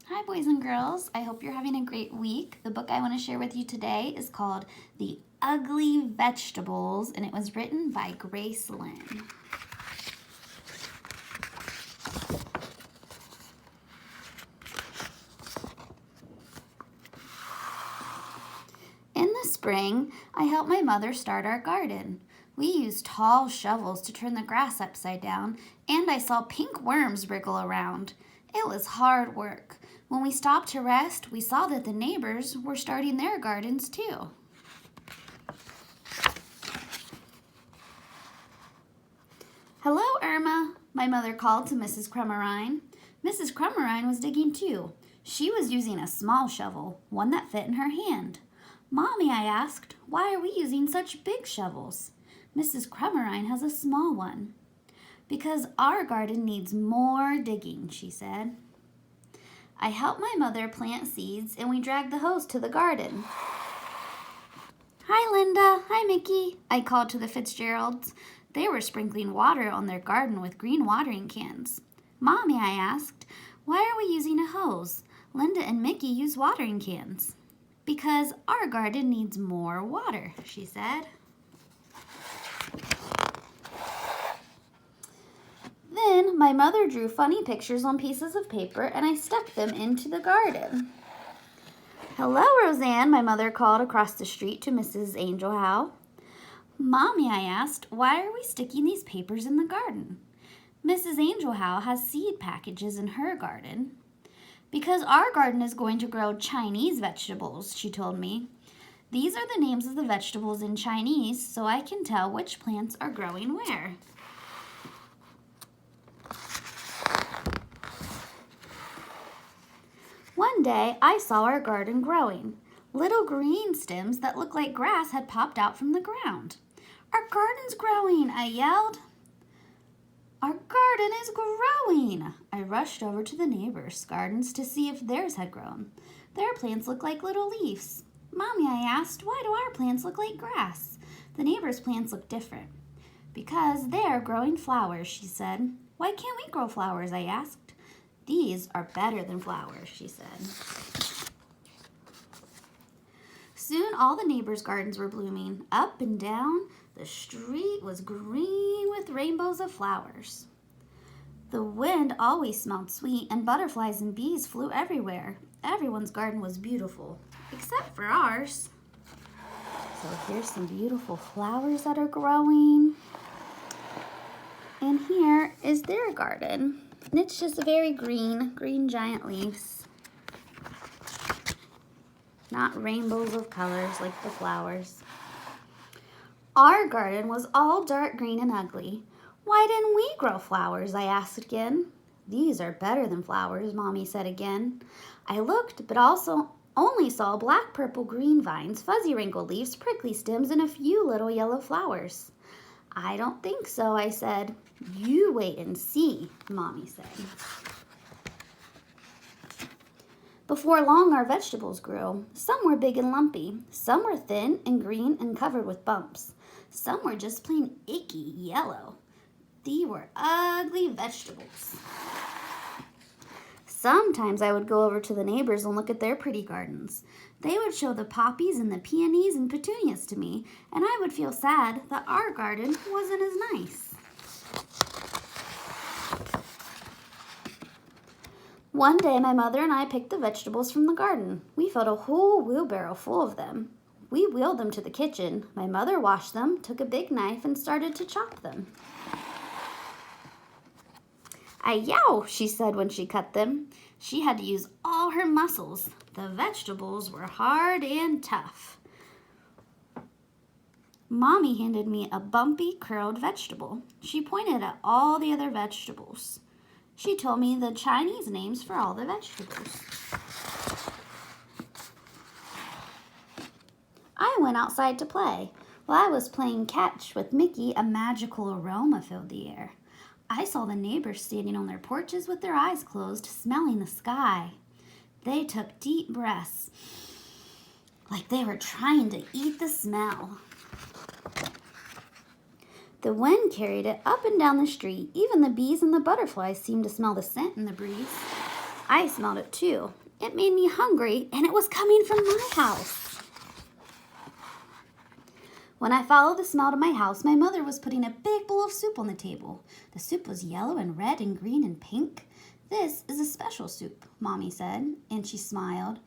Hi, boys and girls. I hope you're having a great week. The book I want to share with you today is called The Ugly Vegetables, and it was written by Grace Lynn. In the spring, I helped my mother start our garden. We used tall shovels to turn the grass upside down, and I saw pink worms wriggle around. It was hard work. When we stopped to rest, we saw that the neighbors were starting their gardens too. "Hello, Irma," my mother called to Mrs. Crummerine. Mrs. Crummerine was digging too. She was using a small shovel, one that fit in her hand. "Mommy," I asked, "why are we using such big shovels?" "Mrs. Crummerine has a small one." "Because our garden needs more digging," she said. I helped my mother plant seeds, and we dragged the hose to the garden. "Hi, Linda. Hi, Mickey," I called to the Fitzgeralds. They were sprinkling water on their garden with green watering cans. "Mommy," I asked, "why are we using a hose? Linda and Mickey use watering cans." "Because our garden needs more water," she said. Then my mother drew funny pictures on pieces of paper, and I stuck them into the garden. "Hello, Roseanne," my mother called across the street to Mrs. Angel Howe. "Mommy," I asked, "why are we sticking these papers in the garden?" "Mrs. Angel Howe has seed packages in her garden." "Because our garden is going to grow Chinese vegetables," she told me. "These are the names of the vegetables in Chinese, so I can tell which plants are growing where." One day, I saw our garden growing. Little green stems that looked like grass had popped out from the ground. "Our garden's growing," I yelled. "Our garden is growing!" I rushed over to the neighbors' gardens to see if theirs had grown. Their plants looked like little leaves. "Mommy," I asked, "why do our plants look like grass?" The neighbors' plants looked different. "Because they're growing flowers," she said. "Why can't we grow flowers?" I asked. "These are better than flowers," she said. Soon all the neighbors' gardens were blooming. Up and down, the street was green with rainbows of flowers. The wind always smelled sweet, and butterflies and bees flew everywhere. Everyone's garden was beautiful, except for ours. So here's some beautiful flowers that are growing. And here is their garden. And it's just very green giant leaves. Not rainbows of colors like the flowers. Our garden was all dark green and ugly. "Why didn't we grow flowers?" I asked again. "These are better than flowers," Mommy said again. I looked, but also only saw black, purple, green vines, fuzzy wrinkled leaves, prickly stems, and a few little yellow flowers. "I don't think so," I said. "You wait and see," Mommy said. Before long, our vegetables grew. Some were big and lumpy. Some were thin and green and covered with bumps. Some were just plain icky yellow. These were ugly vegetables. Sometimes I would go over to the neighbors and look at their pretty gardens. They would show the poppies and the peonies and petunias to me, and I would feel sad that our garden wasn't as nice. One day, my mother and I picked the vegetables from the garden. We filled a whole wheelbarrow full of them. We wheeled them to the kitchen. My mother washed them, took a big knife, and started to chop them. "Ay-yow," she said when she cut them. She had to use all her muscles. The vegetables were hard and tough. Mommy handed me a bumpy, curled vegetable. She pointed at all the other vegetables. She told me the Chinese names for all the vegetables. I went outside to play. While I was playing catch with Mickey, a magical aroma filled the air. I saw the neighbors standing on their porches with their eyes closed, smelling the sky. They took deep breaths, like they were trying to eat the smell. The wind carried it up and down the street. Even the bees and the butterflies seemed to smell the scent in the breeze. I smelled it too. It made me hungry, and it was coming from my house. When I followed the smell to my house, my mother was putting a big bowl of soup on the table. The soup was yellow and red and green and pink. "This is a special soup," Mommy said, and she smiled.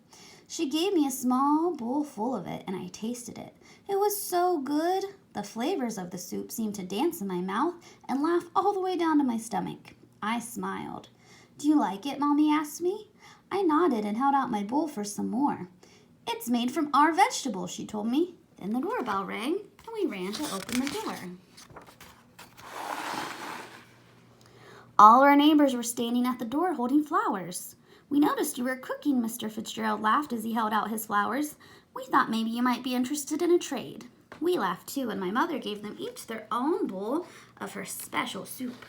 She gave me a small bowl full of it, and I tasted it. It was so good. The flavors of the soup seemed to dance in my mouth and laugh all the way down to my stomach. I smiled. "Do you like it?" Mommy asked me. I nodded and held out my bowl for some more. "It's made from our vegetables," she told me. Then the doorbell rang, and we ran to open the door. All our neighbors were standing at the door holding flowers. "We noticed you were cooking," Mr. Fitzgerald laughed as he held out his flowers. "We thought maybe you might be interested in a trade." We laughed too, and my mother gave them each their own bowl of her special soup.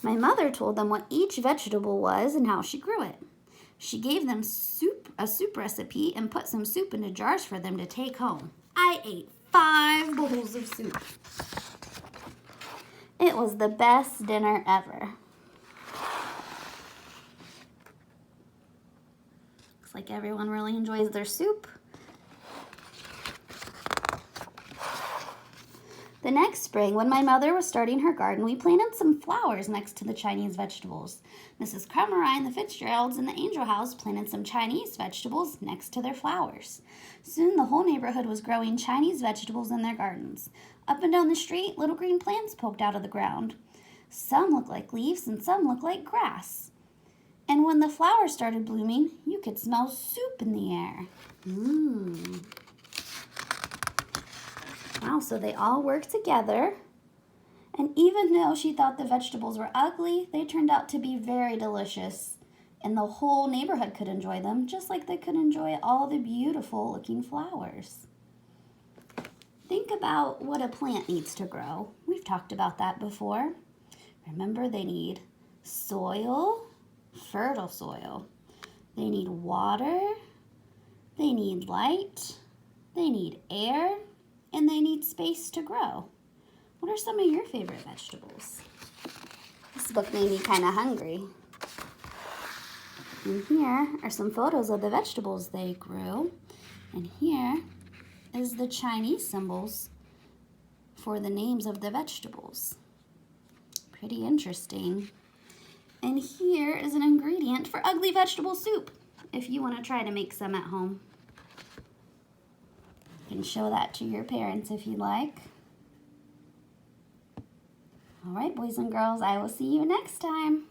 My mother told them what each vegetable was and how she grew it. She gave them a soup recipe and put some soup into jars for them to take home. I ate 5 bowls of soup. It was the best dinner ever. Looks like everyone really enjoys their soup. The next spring, when my mother was starting her garden, we planted some flowers next to the Chinese vegetables. Mrs. Crummerine, the Fitzgeralds, and the Angel House planted some Chinese vegetables next to their flowers. Soon the whole neighborhood was growing Chinese vegetables in their gardens. Up and down the street, little green plants poked out of the ground. Some looked like leaves and some looked like grass. And when the flowers started blooming, you could smell soup in the air. Wow, so they all worked together. And even though she thought the vegetables were ugly, they turned out to be very delicious. And the whole neighborhood could enjoy them, just like they could enjoy all the beautiful looking flowers. Think about what a plant needs to grow. We've talked about that before. Remember, they need soil, fertile soil. They need water. They need light. They need air. And they need space to grow. What are some of your favorite vegetables? This book made me kind of hungry. And here are some photos of the vegetables they grew. And here is the Chinese symbols for the names of the vegetables. Pretty interesting. And here is an ingredient for ugly vegetable soup, if you want to try to make some at home. You can show that to your parents if you like. All right, boys and girls, I will see you next time.